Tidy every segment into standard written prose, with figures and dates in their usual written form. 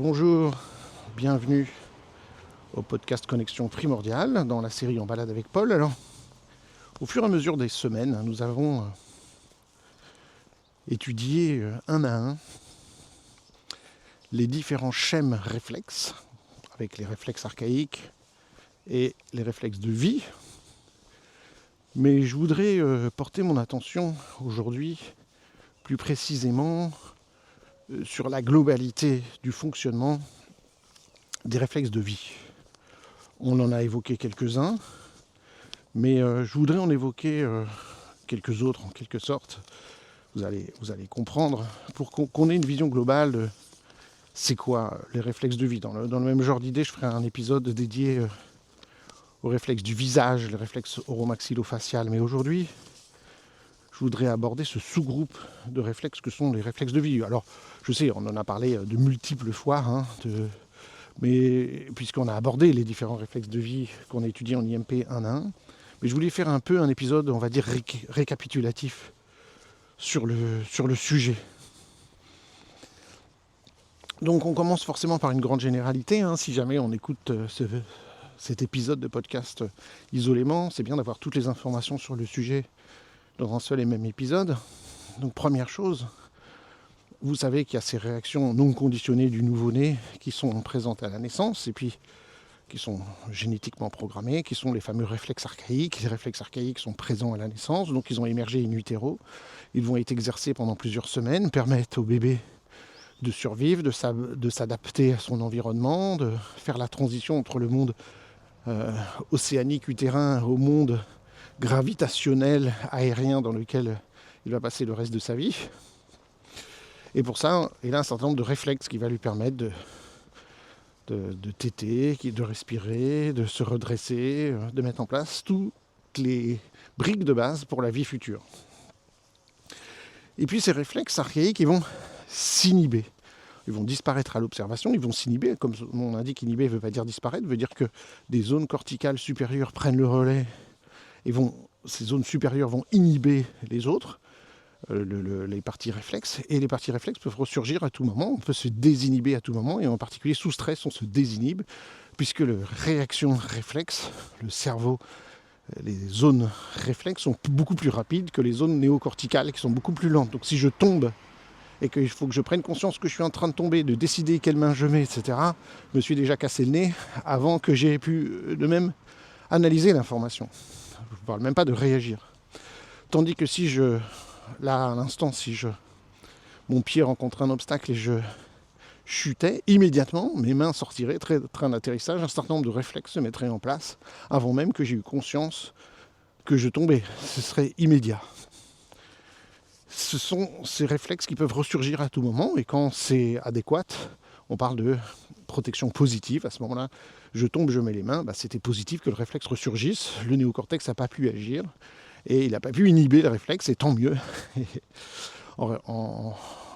Bonjour, bienvenue au podcast Connexion Primordiale dans la série En balade avec Paul. Alors, au fur et à mesure des semaines, nous avons étudié un à un les différents schèmes réflexes, avec les réflexes archaïques et les réflexes de vie. Mais je voudrais porter mon attention aujourd'hui plus précisément sur la globalité du fonctionnement des réflexes de vie. On en a évoqué quelques-uns, mais je voudrais en évoquer quelques autres en quelque sorte. Vous allez comprendre, pour qu'on ait une vision globale de c'est quoi les réflexes de vie. Dans le même genre d'idée, je ferai un épisode dédié aux réflexes du visage, les réflexes oromaxillofacial. Mais aujourd'hui, je voudrais aborder ce sous-groupe de réflexes que sont les réflexes de vie. Alors, je sais, on en a parlé de multiples fois, mais puisqu'on a abordé les différents réflexes de vie qu'on a étudiés en IMP 1 à 1, mais je voulais faire un peu un épisode, on va dire, récapitulatif sur le sujet. Donc on commence forcément par une grande généralité, si jamais on écoute cet épisode de podcast isolément, c'est bien d'avoir toutes les informations sur le sujet dans un seul et même épisode. Donc première chose, vous savez qu'il y a ces réactions non conditionnées du nouveau-né qui sont présentes à la naissance et puis qui sont génétiquement programmées, qui sont les fameux réflexes archaïques. Les réflexes archaïques sont présents à la naissance, donc ils ont émergé in utero. Ils vont être exercés pendant plusieurs semaines, permettent au bébé de survivre, de s'adapter à son environnement, de faire la transition entre le monde océanique utérin au monde gravitationnel aérien dans lequel il va passer le reste de sa vie. Et pour ça, il a un certain nombre de réflexes qui va lui permettre de téter, de respirer, de se redresser, de mettre en place toutes les briques de base pour la vie future. Et puis ces réflexes archaïques, ils vont s'inhiber. Ils vont disparaître à l'observation, ils vont s'inhiber. Comme on indique, inhiber ne veut pas dire disparaître, veut dire que des zones corticales supérieures prennent le relais et ces zones supérieures vont inhiber les autres, les parties réflexes. Et les parties réflexes peuvent ressurgir à tout moment, on peut se désinhiber à tout moment, et en particulier sous stress, on se désinhibe, puisque la réaction réflexe, le cerveau, les zones réflexes sont beaucoup plus rapides que les zones néocorticales qui sont beaucoup plus lentes. Donc si je tombe et qu'il faut que je prenne conscience que je suis en train de tomber, de décider quelle main je mets, etc., je me suis déjà cassé le nez avant que j'ai pu de même analyser l'information. Je ne parle même pas de réagir. Tandis que à l'instant, mon pied rencontrait un obstacle et je chutais, immédiatement, mes mains sortiraient, train d'atterrissage, un certain nombre de réflexes se mettraient en place avant même que j'ai eu conscience que je tombais. Ce serait immédiat. Ce sont ces réflexes qui peuvent ressurgir à tout moment, et quand c'est adéquat, on parle de protection positive. À ce moment-là, je tombe, je mets les mains, c'était positif que le réflexe ressurgisse. Le néocortex n'a pas pu agir, et il n'a pas pu inhiber le réflexe, et tant mieux. En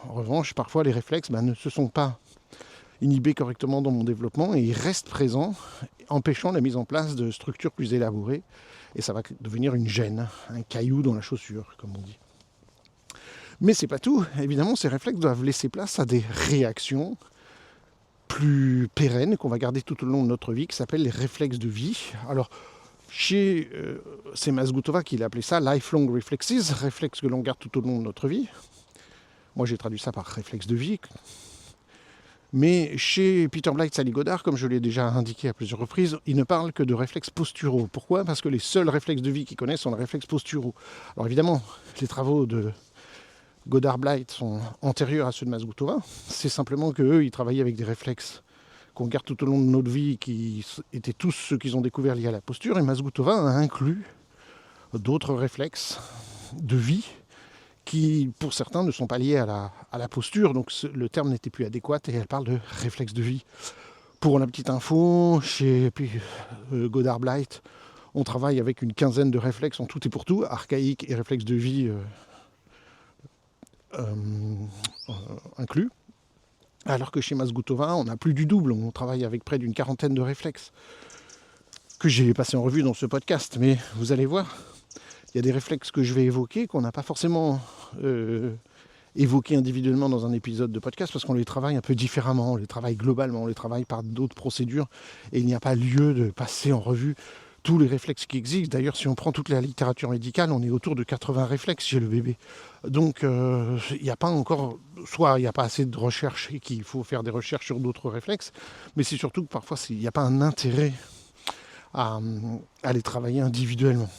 revanche, parfois les réflexes ne se sont pas inhibés correctement dans mon développement, et ils restent présents, empêchant la mise en place de structures plus élaborées, et ça va devenir une gêne, un caillou dans la chaussure, comme on dit. Mais c'est pas tout. Évidemment, ces réflexes doivent laisser place à des réactions plus pérennes qu'on va garder tout au long de notre vie, qui s'appellent les réflexes de vie. Alors, c'est Masgutova qui l'a appelé ça lifelong reflexes, réflexes que l'on garde tout au long de notre vie. Moi, j'ai traduit ça par réflexe de vie. Mais chez Peter Blythe, Sally Goddard, comme je l'ai déjà indiqué à plusieurs reprises, il ne parle que de réflexes posturaux. Pourquoi ? Parce que les seuls réflexes de vie qu'ils connaissent sont les réflexes posturaux. Alors évidemment, les travaux de Goddard-Blythe sont antérieurs à ceux de Masgutova. C'est simplement qu'eux, ils travaillaient avec des réflexes qu'on garde tout au long de notre vie, qui étaient tous ceux qu'ils ont découverts liés à la posture. Et Masgutova a inclus d'autres réflexes de vie qui, pour certains, ne sont pas liés à la posture. Donc le terme n'était plus adéquat, et elle parle de réflexes de vie. Pour la petite info, chez Goddard-Blythe, on travaille avec une quinzaine de réflexes en tout et pour tout, archaïques et réflexes de vie inclus. Alors que chez Masgutova, on a plus du double, on travaille avec près d'une quarantaine de réflexes que j'ai passé en revue dans ce podcast. Mais vous allez voir, il y a des réflexes que je vais évoquer qu'on n'a pas forcément évoqués individuellement dans un épisode de podcast parce qu'on les travaille un peu différemment, on les travaille globalement, on les travaille par d'autres procédures et il n'y a pas lieu de passer en revue tous les réflexes qui existent. D'ailleurs, si on prend toute la littérature médicale, on est autour de 80 réflexes chez le bébé. Donc, il n'y a pas encore, soit il n'y a pas assez de recherche et qu'il faut faire des recherches sur d'autres réflexes, mais c'est surtout que parfois, il n'y a pas un intérêt à les travailler individuellement.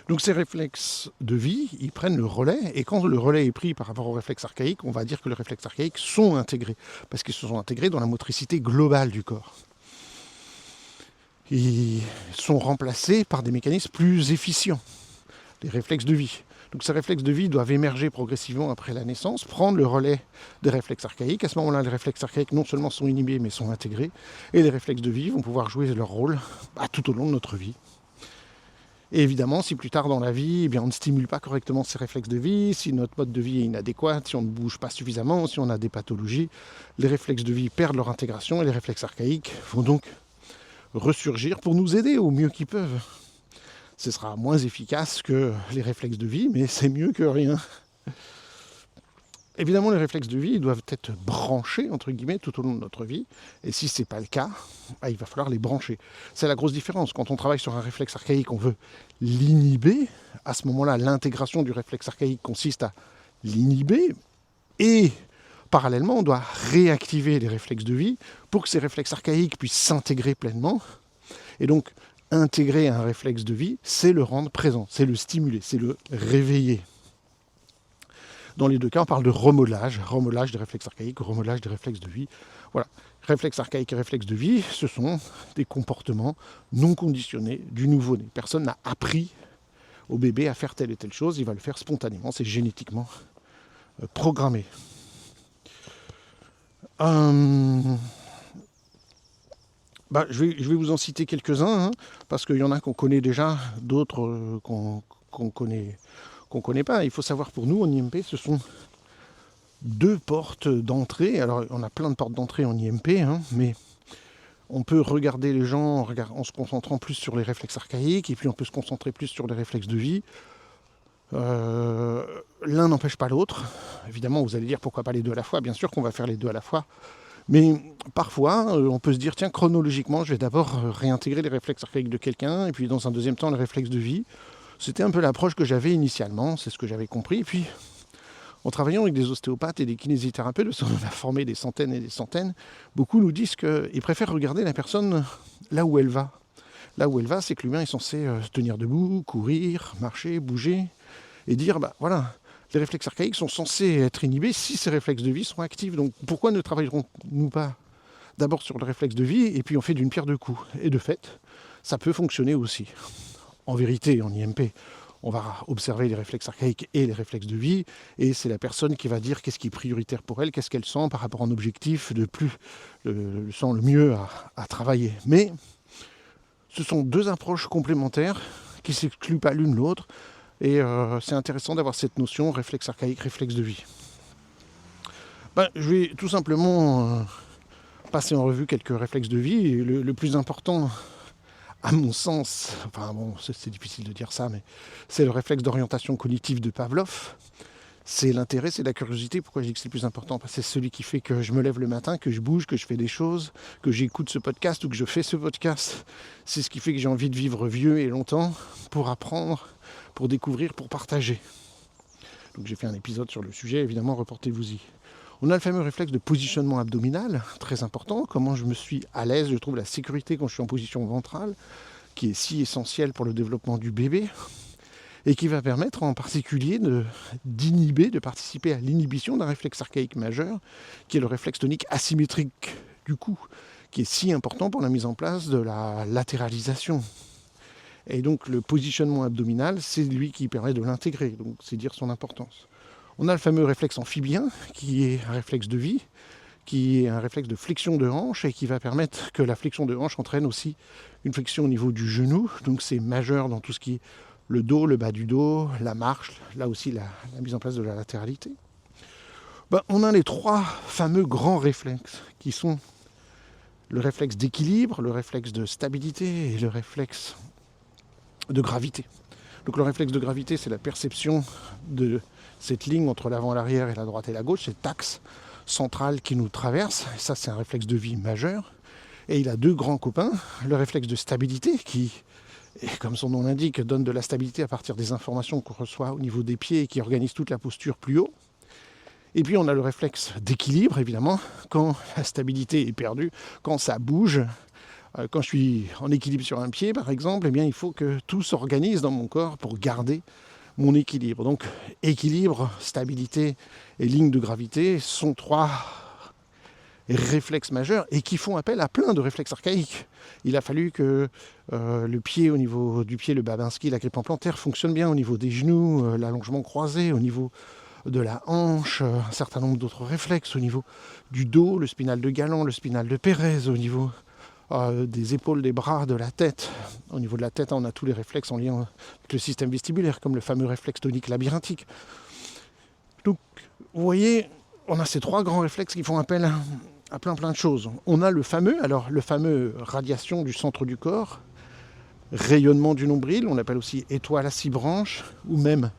Donc ces réflexes de vie, ils prennent le relais, et quand le relais est pris par rapport aux réflexes archaïques, on va dire que les réflexes archaïques sont intégrés, parce qu'ils se sont intégrés dans la motricité globale du corps. Ils sont remplacés par des mécanismes plus efficients, les réflexes de vie. Donc ces réflexes de vie doivent émerger progressivement après la naissance, prendre le relais des réflexes archaïques. À ce moment-là, les réflexes archaïques non seulement sont inhibés, mais sont intégrés, et les réflexes de vie vont pouvoir jouer leur rôle tout au long de notre vie. Et évidemment, si plus tard dans la vie, on ne stimule pas correctement ces réflexes de vie, si notre mode de vie est inadéquat, si on ne bouge pas suffisamment, si on a des pathologies, les réflexes de vie perdent leur intégration et les réflexes archaïques vont donc ressurgir pour nous aider au mieux qu'ils peuvent. Ce sera moins efficace que les réflexes de vie, mais c'est mieux que rien. Évidemment, les réflexes de vie doivent être branchés, entre guillemets, tout au long de notre vie. Et si ce n'est pas le cas, il va falloir les brancher. C'est la grosse différence. Quand on travaille sur un réflexe archaïque, on veut l'inhiber. À ce moment-là, l'intégration du réflexe archaïque consiste à l'inhiber. Et parallèlement, on doit réactiver les réflexes de vie pour que ces réflexes archaïques puissent s'intégrer pleinement. Et donc, intégrer un réflexe de vie, c'est le rendre présent, c'est le stimuler, c'est le réveiller. Dans les deux cas, on parle de remodelage des réflexes archaïques, remodelage des réflexes de vie. Voilà, réflexes archaïques et réflexes de vie, ce sont des comportements non conditionnés du nouveau-né. Personne n'a appris au bébé à faire telle et telle chose, il va le faire spontanément, c'est génétiquement programmé. Je vais vous en citer quelques-uns, parce qu'il y en a qu'on connaît déjà, d'autres qu'on connaît pas. Il faut savoir, pour nous, en IMP, ce sont 2 portes d'entrée. Alors, on a plein de portes d'entrée en IMP, mais on peut regarder les gens en se concentrant plus sur les réflexes archaïques, et puis on peut se concentrer plus sur les réflexes de vie. L'un n'empêche pas l'autre. Évidemment, vous allez dire pourquoi pas les deux à la fois. Bien sûr qu'on va faire les deux à la fois. Mais parfois, on peut se dire, tiens, chronologiquement, je vais d'abord réintégrer les réflexes archaïques de quelqu'un, et puis dans un deuxième temps, les réflexes de vie. C'était un peu l'approche que j'avais initialement, c'est ce que j'avais compris. Et puis, en travaillant avec des ostéopathes et des kinésithérapeutes, parce qu'on a formé des centaines et des centaines, beaucoup nous disent qu'ils préfèrent regarder la personne là où elle va. Là où elle va, c'est que l'humain est censé se tenir debout, courir, marcher, bouger, et dire, voilà, les réflexes archaïques sont censés être inhibés si ces réflexes de vie sont actifs. Donc pourquoi ne travaillerons-nous pas d'abord sur le réflexe de vie, et puis on fait d'une pierre deux coups. Et de fait, ça peut fonctionner aussi. En vérité, en IMP, on va observer les réflexes archaïques et les réflexes de vie, et c'est la personne qui va dire qu'est-ce qui est prioritaire pour elle, qu'est-ce qu'elle sent par rapport à un objectif de plus, le mieux à travailler. Mais ce sont 2 approches complémentaires qui ne s'excluent pas l'une l'autre, et c'est intéressant d'avoir cette notion réflexe archaïque, réflexe de vie. Je vais tout simplement passer en revue quelques réflexes de vie, et le plus important, à mon sens, c'est difficile de dire ça, mais c'est le réflexe d'orientation cognitive de Pavlov. C'est l'intérêt, c'est la curiosité. Pourquoi je dis que c'est le plus important ? Parce que c'est celui qui fait que je me lève le matin, que je bouge, que je fais des choses, que j'écoute ce podcast ou que je fais ce podcast. C'est ce qui fait que j'ai envie de vivre vieux et longtemps pour apprendre, pour découvrir, pour partager. Donc j'ai fait un épisode sur le sujet, évidemment, reportez-vous-y. On a le fameux réflexe de positionnement abdominal, très important. Comment je me suis à l'aise, je trouve la sécurité quand je suis en position ventrale, qui est si essentielle pour le développement du bébé, et qui va permettre en particulier d'inhiber, de participer à l'inhibition d'un réflexe archaïque majeur, qui est le réflexe tonique asymétrique du cou, qui est si important pour la mise en place de la latéralisation. Et donc le positionnement abdominal, c'est lui qui permet de l'intégrer, donc c'est dire son importance. On a le fameux réflexe amphibien, qui est un réflexe de vie, qui est un réflexe de flexion de hanche et qui va permettre que la flexion de hanche entraîne aussi une flexion au niveau du genou. Donc c'est majeur dans tout ce qui est le dos, le bas du dos, la marche, là aussi la mise en place de la latéralité. On a les 3 fameux grands réflexes qui sont le réflexe d'équilibre, le réflexe de stabilité et le réflexe de gravité. Donc le réflexe de gravité, c'est la perception cette ligne entre l'avant, l'arrière et la droite et la gauche, cet axe central qui nous traverse. Et ça, c'est un réflexe de vie majeur. Et il a deux grands copains, le réflexe de stabilité qui, comme son nom l'indique, donne de la stabilité à partir des informations qu'on reçoit au niveau des pieds et qui organise toute la posture plus haut. Et puis on a le réflexe d'équilibre, évidemment, quand la stabilité est perdue, quand ça bouge. Quand je suis en équilibre sur un pied, par exemple, eh bien, il faut que tout s'organise dans mon corps pour garder mon équilibre. Donc équilibre, stabilité et ligne de gravité sont trois réflexes majeurs et qui font appel à plein de réflexes archaïques. Il a fallu que le pied, au niveau du pied, le Babinski, la grippe en plantaire fonctionne bien au niveau des genoux, l'allongement croisé, au niveau de la hanche, un certain nombre d'autres réflexes, au niveau du dos, le spinal de Galant, le spinal de Pérez, au niveau des épaules, des bras, de la tête. Au niveau de la tête, on a tous les réflexes en lien avec le système vestibulaire, comme le fameux réflexe tonique labyrinthique. Donc, vous voyez, on a ces trois grands réflexes qui font appel à plein de choses. On a le fameux radiation du centre du corps, rayonnement du nombril, on appelle aussi étoile à 6 branches, ou même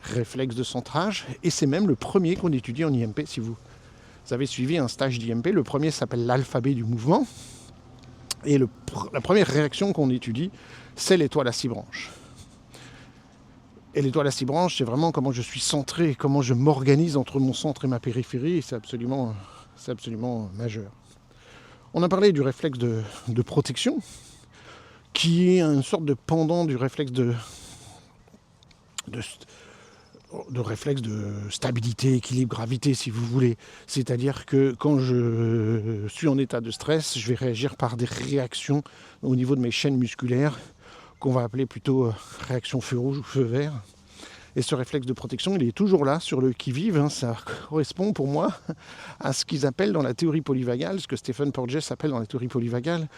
réflexe de centrage, et c'est même le premier qu'on étudie en IMP. Si vous avez suivi un stage d'IMP, le premier s'appelle l'alphabet du mouvement, et la première réaction qu'on étudie, c'est l'étoile à 6 branches. Et l'étoile à 6 branches, c'est vraiment comment je suis centré, comment je m'organise entre mon centre et ma périphérie, et c'est absolument majeur. On a parlé du réflexe de protection, qui est une sorte de pendant du réflexe de réflexe de stabilité, équilibre, gravité, si vous voulez. C'est-à-dire que quand je suis en état de stress, je vais réagir par des réactions au niveau de mes chaînes musculaires, qu'on va appeler plutôt réaction feu rouge ou feu vert. Et ce réflexe de protection, il est toujours là, sur le qui-vive. Ça correspond pour moi à ce qu'ils appellent dans la théorie polyvagale, ce que Stephen Porges appelle dans la théorie polyvagale,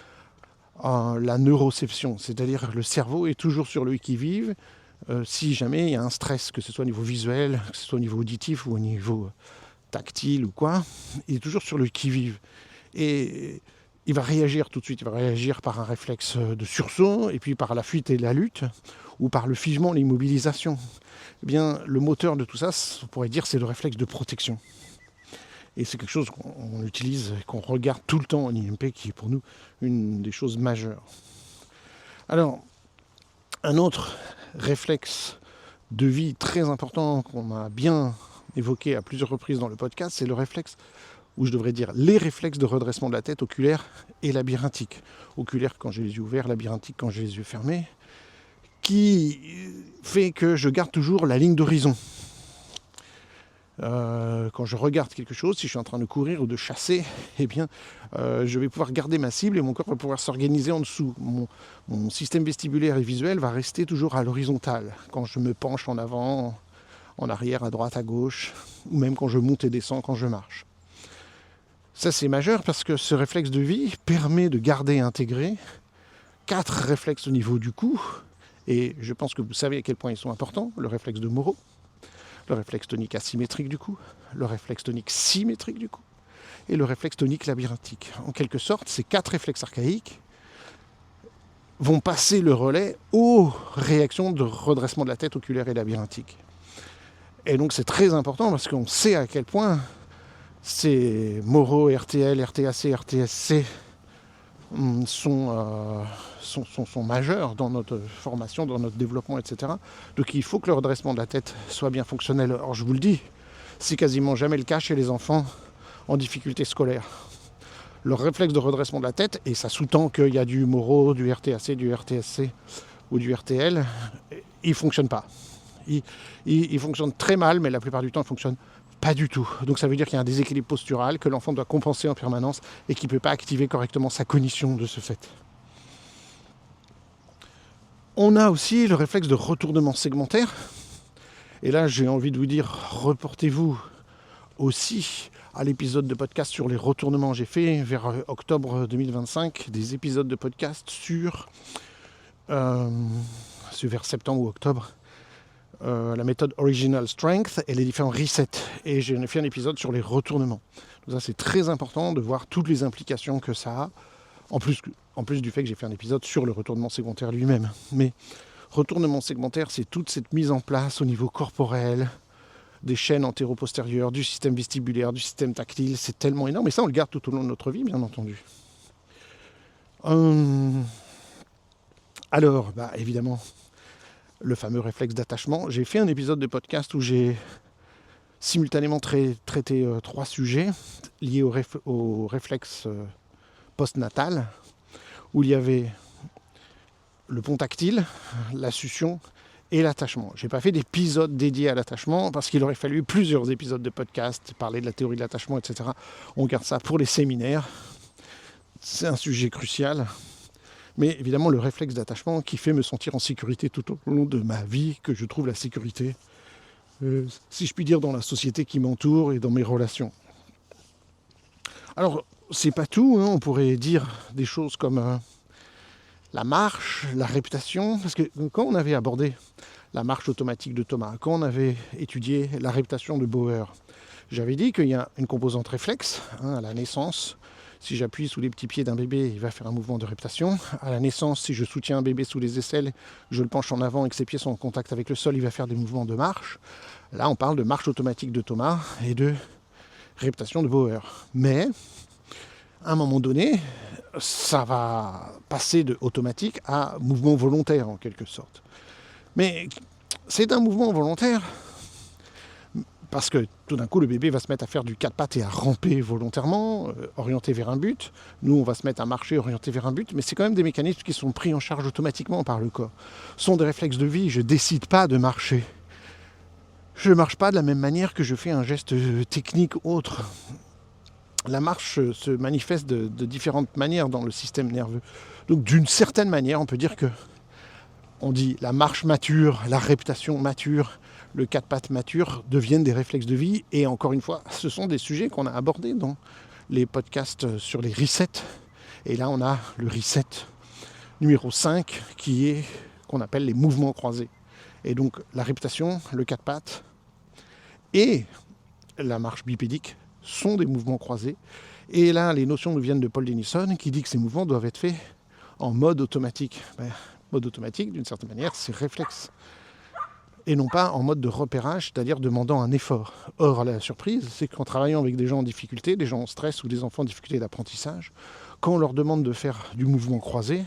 la neuroception. C'est-à-dire que le cerveau est toujours sur le qui-vive, si jamais il y a un stress, que ce soit au niveau visuel, que ce soit au niveau auditif ou au niveau tactile ou quoi, il est toujours sur le qui-vive. Et il va réagir tout de suite, il va réagir par un réflexe de sursaut, et puis par la fuite et la lutte, ou par le figement, l'immobilisation. Eh bien, le moteur de tout ça, on pourrait dire, c'est le réflexe de protection. Et c'est quelque chose qu'on utilise, qu'on regarde tout le temps en IMP, qui est pour nous une des choses majeures. Alors, un autre réflexe de vie très important qu'on a bien évoqué à plusieurs reprises dans le podcast, c'est le réflexe, ou je devrais dire les réflexes de redressement de la tête oculaire et labyrinthique. Oculaire quand j'ai les yeux ouverts, labyrinthique quand j'ai les yeux fermés, qui fait que je garde toujours la ligne d'horizon. Quand je regarde quelque chose, si je suis en train de courir ou de chasser, eh bien, je vais pouvoir garder ma cible et mon corps va pouvoir s'organiser en dessous. Mon système vestibulaire et visuel va rester toujours à l'horizontale. Quand je me penche en avant, en arrière, à droite, à gauche, ou même quand je monte et descends, quand je marche. Ça, c'est majeur parce que ce réflexe de vie permet de garder et intégrer 4 réflexes au niveau du cou. Et je pense que vous savez à quel point ils sont importants. Le réflexe de Moro, le réflexe tonique asymétrique du cou, le réflexe tonique symétrique du cou et le réflexe tonique labyrinthique. En quelque sorte, ces 4 réflexes archaïques vont passer le relais aux réactions de redressement de la tête oculaire et labyrinthique. Et donc c'est très important parce qu'on sait à quel point ces Moro, RTL, RTAC, RTSC sont majeurs dans notre formation, dans notre développement, etc. Donc il faut que le redressement de la tête soit bien fonctionnel. Or je vous le dis, c'est quasiment jamais le cas chez les enfants en difficulté scolaire. Leur réflexe de redressement de la tête, et ça sous-tend qu'il y a du Moro, du RTAC, du RTSC ou du RTL, il ne fonctionne pas. Il fonctionne très mal, mais la plupart du temps, il fonctionne pas du tout. Donc ça veut dire qu'il y a un déséquilibre postural que l'enfant doit compenser en permanence et qu'il ne peut pas activer correctement sa cognition de ce fait. On a aussi le réflexe de retournement segmentaire. Et là, j'ai envie de vous dire, reportez-vous aussi à l'épisode de podcast sur les retournements. J'ai fait vers octobre 2025 des épisodes de podcast sur, c'est vers septembre ou octobre, la méthode Original Strength et les différents resets. Et j'ai fait un épisode sur les retournements. Donc ça, c'est très important de voir toutes les implications que ça a, en plus du fait que j'ai fait un épisode sur le retournement segmentaire lui-même. Mais retournement segmentaire, c'est toute cette mise en place au niveau corporel, des chaînes antéro-postérieures, du système vestibulaire, du système tactile. C'est tellement énorme. Et ça, on le garde tout au long de notre vie, bien entendu. Alors, évidemment, le fameux réflexe d'attachement. J'ai fait un épisode de podcast où j'ai simultanément traité 3 sujets liés au réflexe postnatal, où il y avait le pont tactile, la succion et l'attachement. Je n'ai pas fait d'épisode dédié à l'attachement parce qu'il aurait fallu plusieurs épisodes de podcast, parler de la théorie de l'attachement, etc. On garde ça pour les séminaires. C'est un sujet crucial. Mais évidemment, le réflexe d'attachement qui fait me sentir en sécurité tout au long de ma vie, que je trouve la sécurité, si je puis dire, dans la société qui m'entoure et dans mes relations. Alors, c'est pas tout, on pourrait dire des choses comme la marche, la réputation, parce que quand on avait abordé la marche automatique de Thomas, quand on avait étudié la réputation de Bauer, j'avais dit qu'il y a une composante réflexe, à la naissance. Si j'appuie sous les petits pieds d'un bébé, il va faire un mouvement de réputation. À la naissance, si je soutiens un bébé sous les aisselles, je le penche en avant et que ses pieds sont en contact avec le sol, il va faire des mouvements de marche. Là, on parle de marche automatique de Thomas et de réputation de Bauer. Mais, à un moment donné, ça va passer de automatique à mouvement volontaire, en quelque sorte. Mais c'est un mouvement volontaire parce que tout d'un coup, le bébé va se mettre à faire du 4 pattes et à ramper volontairement, orienté vers un but. Nous, on va se mettre à marcher, orienté vers un but, mais c'est quand même des mécanismes qui sont pris en charge automatiquement par le corps. Ce sont des réflexes de vie, je ne décide pas de marcher. Je ne marche pas de la même manière que je fais un geste technique autre. La marche se manifeste de différentes manières dans le système nerveux. Donc d'une certaine manière, on peut dire que on dit la marche mature, la réputation mature, le 4 pattes mature deviennent des réflexes de vie. Et encore une fois, ce sont des sujets qu'on a abordés dans les podcasts sur les resets. Et là, on a le reset numéro 5 qu'on appelle les mouvements croisés. Et donc la réputation, le 4 pattes et la marche bipédique sont des mouvements croisés. Et là, les notions nous viennent de Paul Denison qui dit que ces mouvements doivent être faits en mode automatique. Mode automatique, d'une certaine manière, c'est réflexe. Et non pas en mode de repérage, c'est-à-dire demandant un effort. Or, la surprise, c'est qu'en travaillant avec des gens en difficulté, des gens en stress ou des enfants en difficulté d'apprentissage, quand on leur demande de faire du mouvement croisé,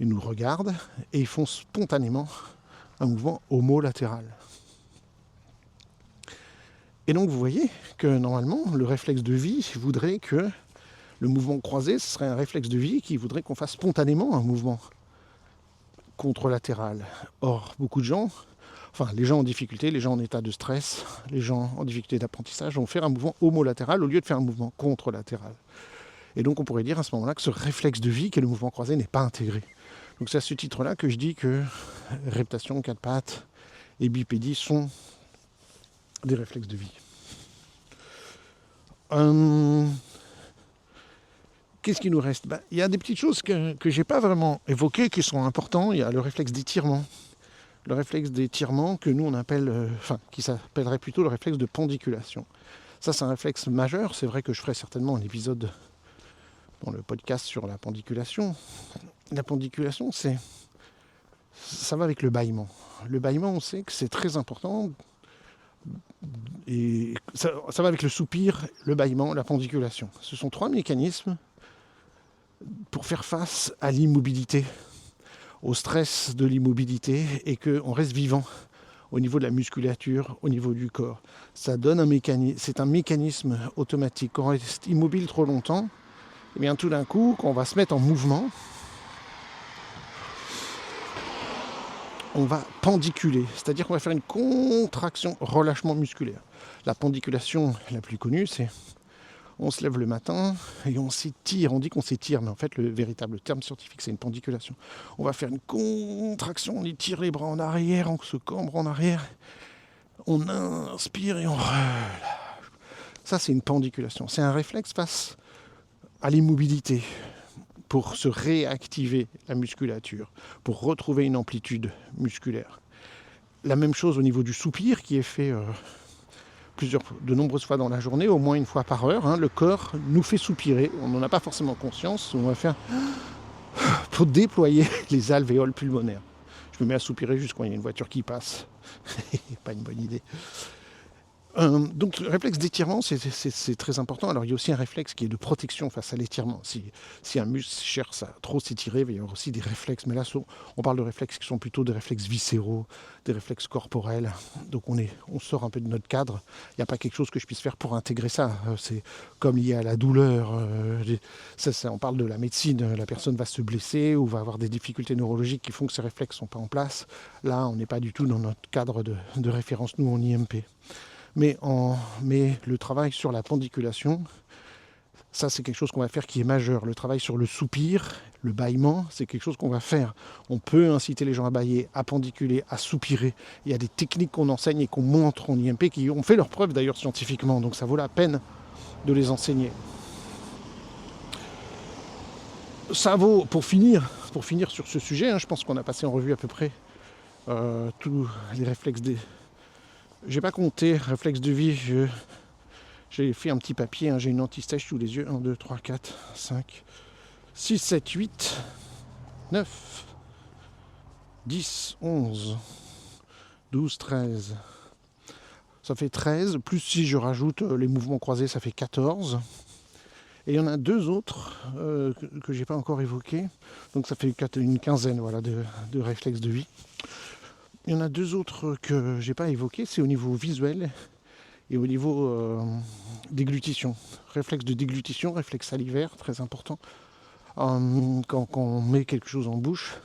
ils nous regardent et ils font spontanément un mouvement homolatéral. Et donc vous voyez que normalement, le réflexe de vie voudrait que le mouvement croisé, ce serait un réflexe de vie qui voudrait qu'on fasse spontanément un mouvement contralatéral. Or, beaucoup de gens, les gens en difficulté, les gens en état de stress, les gens en difficulté d'apprentissage vont faire un mouvement homolatéral au lieu de faire un mouvement contralatéral. Et donc on pourrait dire à ce moment-là que ce réflexe de vie, qui est le mouvement croisé, n'est pas intégré. Donc c'est à ce titre-là que je dis que réputation, 4 pattes et bipédie sont des réflexes de vie. Qu'est-ce qui nous reste ? Il y a des petites choses que je n'ai pas vraiment évoquées qui sont importantes. Il y a le réflexe d'étirement. Le réflexe d'étirement que nous on appelle, qui s'appellerait plutôt le réflexe de pendiculation. Ça c'est un réflexe majeur. C'est vrai que je ferai certainement un épisode dans le podcast sur la pendiculation. La pendiculation, ça va avec le bâillement. Le bâillement, on sait que c'est très important. Et ça va avec le soupir, le bâillement, la pendiculation. Ce sont 3 mécanismes pour faire face à l'immobilité, au stress de l'immobilité et qu'on reste vivant au niveau de la musculature, au niveau du corps. Ça donne c'est un mécanisme automatique. Quand on reste immobile trop longtemps, et bien tout d'un coup, quand on va se mettre en mouvement, on va pendiculer, c'est-à-dire qu'on va faire une contraction, relâchement musculaire. La pendiculation la plus connue, c'est on se lève le matin et on s'étire. On dit qu'on s'étire, mais en fait, le véritable terme scientifique, c'est une pendiculation. On va faire une contraction, on étire les bras en arrière, on se cambre en arrière, on inspire et on relâche. Ça, c'est une pendiculation. C'est un réflexe face à l'immobilité pour se réactiver la musculature, pour retrouver une amplitude musculaire. La même chose au niveau du soupir qui est fait de nombreuses fois dans la journée, au moins une fois par heure. Le corps nous fait soupirer, on n'en a pas forcément conscience, on va faire pour déployer les alvéoles pulmonaires. Je me mets à soupirer juste quand il y a une voiture qui passe. Pas une bonne idée. Donc le réflexe d'étirement, c'est très important. Alors il y a aussi un réflexe qui est de protection face à l'étirement. Si un muscle cherche à trop s'étirer, il va y avoir aussi des réflexes. Mais là, on parle de réflexes qui sont plutôt des réflexes viscéraux, des réflexes corporels. Donc on sort un peu de notre cadre. Il n'y a pas quelque chose que je puisse faire pour intégrer ça. C'est comme lié à la douleur. On parle de la médecine. La personne va se blesser ou va avoir des difficultés neurologiques qui font que ses réflexes ne sont pas en place. Là, on n'est pas du tout dans notre cadre de référence, nous, en IMP. Mais le travail sur la pendiculation, ça c'est quelque chose qu'on va faire qui est majeur. Le travail sur le soupir, le bâillement, c'est quelque chose qu'on va faire. On peut inciter les gens à bâiller, à pendiculer, à soupirer. Il y a des techniques qu'on enseigne et qu'on montre en IMP qui ont fait leurs preuves d'ailleurs scientifiquement, donc ça vaut la peine de les enseigner. Ça vaut, pour finir sur ce sujet, je pense qu'on a passé en revue à peu près tous les réflexes des... J'ai pas compté, réflexe de vie, j'ai fait un petit papier, j'ai une anti-sèche sous les yeux. 1, 2, 3, 4, 5, 6, 7, 8, 9, 10, 11, 12, 13. Ça fait 13, plus si je rajoute les mouvements croisés, ça fait 14. Et il y en a deux autres que j'ai pas encore évoqués. Donc ça fait une quinzaine de réflexes de vie. Il y en a deux autres que j'ai pas évoqués, c'est au niveau visuel et au niveau déglutition. Réflexe de déglutition, réflexe salivaire, très important. Quand on met quelque chose en bouche,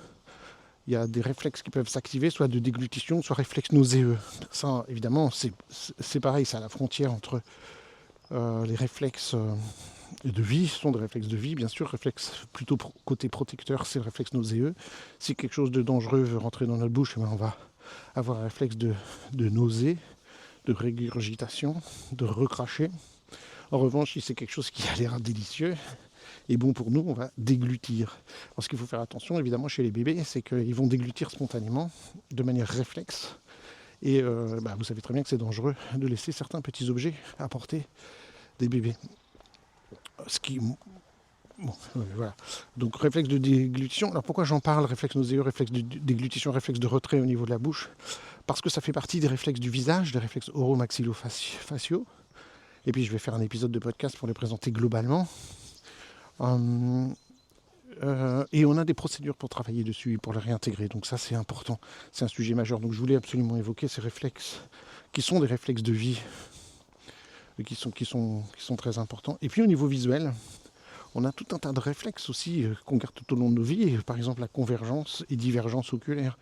il y a des réflexes qui peuvent s'activer, soit de déglutition, soit réflexe nauséeux. Ça, évidemment, c'est pareil, c'est à la frontière entre les réflexes de vie, ce sont des réflexes de vie, bien sûr. Réflexe plutôt côté protecteur, c'est le réflexe nauséeux. Si quelque chose de dangereux veut rentrer dans notre bouche, on va avoir un réflexe de nausée, de régurgitation, de recracher. En revanche, si c'est quelque chose qui a l'air délicieux et bon pour nous, on va déglutir. Alors, ce qu'il faut faire attention, évidemment, chez les bébés, c'est qu'ils vont déglutir spontanément, de manière réflexe. Et vous savez très bien que c'est dangereux de laisser certains petits objets à portée des bébés. Ce qui... Bon, voilà. Donc réflexe de déglutition. Alors pourquoi j'en parle? Réflexe nauséeux, réflexe de déglutition, réflexe de retrait au niveau de la bouche. Parce que ça fait partie des réflexes du visage, des réflexes oro-maxillo-faciaux. Et puis je vais faire un épisode de podcast pour les présenter globalement. Et on a des procédures pour travailler dessus et pour les réintégrer. Donc ça c'est important. C'est un sujet majeur. Donc je voulais absolument évoquer ces réflexes qui sont des réflexes de vie. Qui sont très importants. Et puis au niveau visuel, on a tout un tas de réflexes aussi qu'on garde tout au long de nos vies. Par exemple la convergence et divergence oculaire.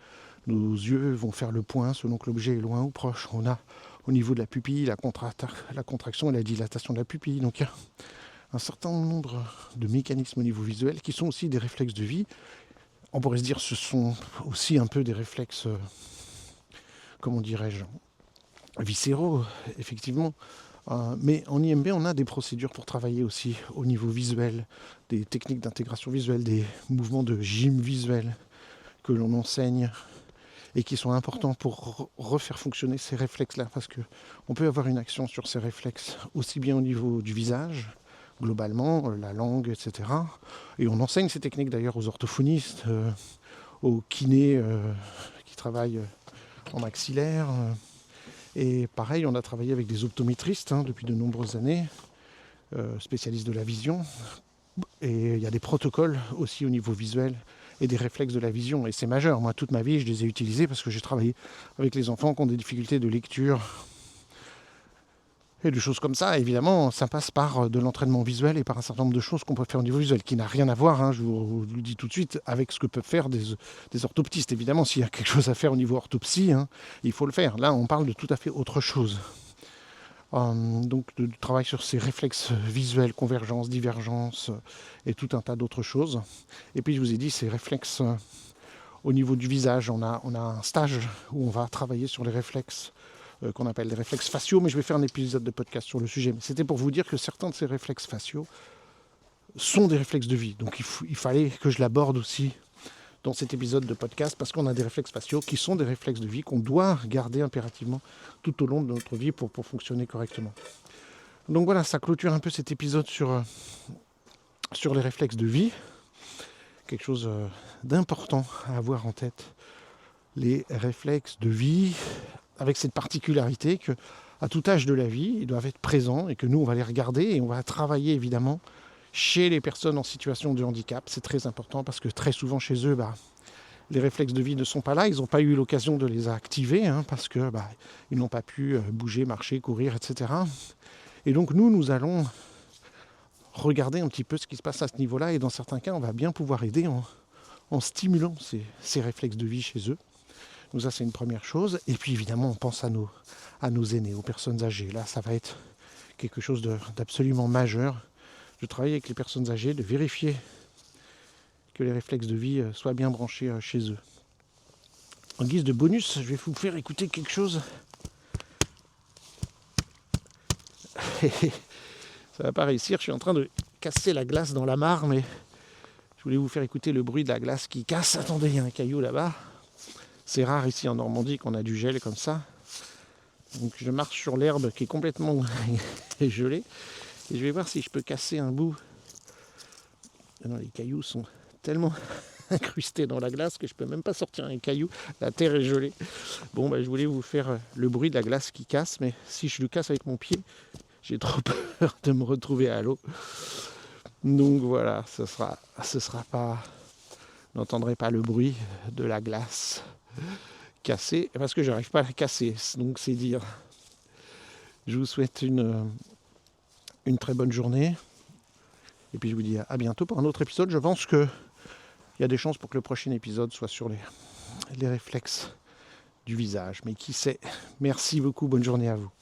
Nos yeux vont faire le point selon que l'objet est loin ou proche. On a au niveau de la pupille la contraction et la dilatation de la pupille. Donc il y a un certain nombre de mécanismes au niveau visuel qui sont aussi des réflexes de vie. On pourrait se dire que ce sont aussi un peu des réflexes, comment dirais-je, viscéraux, effectivement. Mais en IMB, on a des procédures pour travailler aussi au niveau visuel, des techniques d'intégration visuelle, des mouvements de gym visuel que l'on enseigne et qui sont importants pour refaire fonctionner ces réflexes-là, parce qu'on peut avoir une action sur ces réflexes aussi bien au niveau du visage, globalement, la langue, etc. Et on enseigne ces techniques d'ailleurs aux orthophonistes, aux kinés qui travaillent en maxillaire. Et pareil, on a travaillé avec des optométristes depuis de nombreuses années, spécialistes de la vision. Et il y a des protocoles aussi au niveau visuel et des réflexes de la vision. Et c'est majeur. Moi, toute ma vie, je les ai utilisés parce que j'ai travaillé avec les enfants qui ont des difficultés de lecture et des choses comme ça. Évidemment, ça passe par de l'entraînement visuel et par un certain nombre de choses qu'on peut faire au niveau visuel, qui n'a rien à voir, je vous le dis tout de suite, avec ce que peuvent faire des orthoptistes. Évidemment, s'il y a quelque chose à faire au niveau orthopsie, il faut le faire. Là, on parle de tout à fait autre chose. Donc, de travail sur ces réflexes visuels, convergence, divergence et tout un tas d'autres choses. Et puis, je vous ai dit, ces réflexes au niveau du visage, on a un stage où on va travailler sur les réflexes qu'on appelle les réflexes faciaux, mais je vais faire un épisode de podcast sur le sujet. Mais c'était pour vous dire que certains de ces réflexes faciaux sont des réflexes de vie. Donc il fallait que je l'aborde aussi dans cet épisode de podcast, parce qu'on a des réflexes faciaux qui sont des réflexes de vie qu'on doit garder impérativement tout au long de notre vie pour fonctionner correctement. Donc voilà, ça clôture un peu cet épisode sur les réflexes de vie. Quelque chose d'important à avoir en tête. Les réflexes de vie, avec cette particularité que à tout âge de la vie, ils doivent être présents et que nous, on va les regarder et on va travailler évidemment chez les personnes en situation de handicap. C'est très important parce que très souvent chez eux, les réflexes de vie ne sont pas là. Ils n'ont pas eu l'occasion de les activer parce que ils n'ont pas pu bouger, marcher, courir, etc. Et donc nous allons regarder un petit peu ce qui se passe à ce niveau-là et dans certains cas, on va bien pouvoir aider en stimulant ces réflexes de vie chez eux. Donc ça, c'est une première chose. Et puis évidemment, on pense à nos aînés, aux personnes âgées. Là, ça va être quelque chose d'absolument majeur. De travailler avec les personnes âgées, de vérifier que les réflexes de vie soient bien branchés chez eux. En guise de bonus, je vais vous faire écouter quelque chose. Ça va pas réussir, je suis en train de casser la glace dans la mare, mais je voulais vous faire écouter le bruit de la glace qui casse. Attendez, il y a un caillou là-bas. C'est rare ici en Normandie qu'on a du gel comme ça. Donc je marche sur l'herbe qui est complètement gelée. Et je vais voir si je peux casser un bout. Non, les cailloux sont tellement incrustés dans la glace que je peux même pas sortir un caillou. La terre est gelée. Bon, je voulais vous faire le bruit de la glace qui casse, mais si je le casse avec mon pied, j'ai trop peur de me retrouver à l'eau. Donc voilà, ce sera pas... Vous n'entendrez pas le bruit de la glace cassée, parce que j'arrive pas à la casser. Donc c'est dire. Je vous souhaite une très bonne journée. Et puis je vous dis à bientôt pour un autre épisode. Je pense qu'il y a des chances pour que le prochain épisode soit sur les réflexes du visage. Mais qui sait. Merci beaucoup, bonne journée à vous.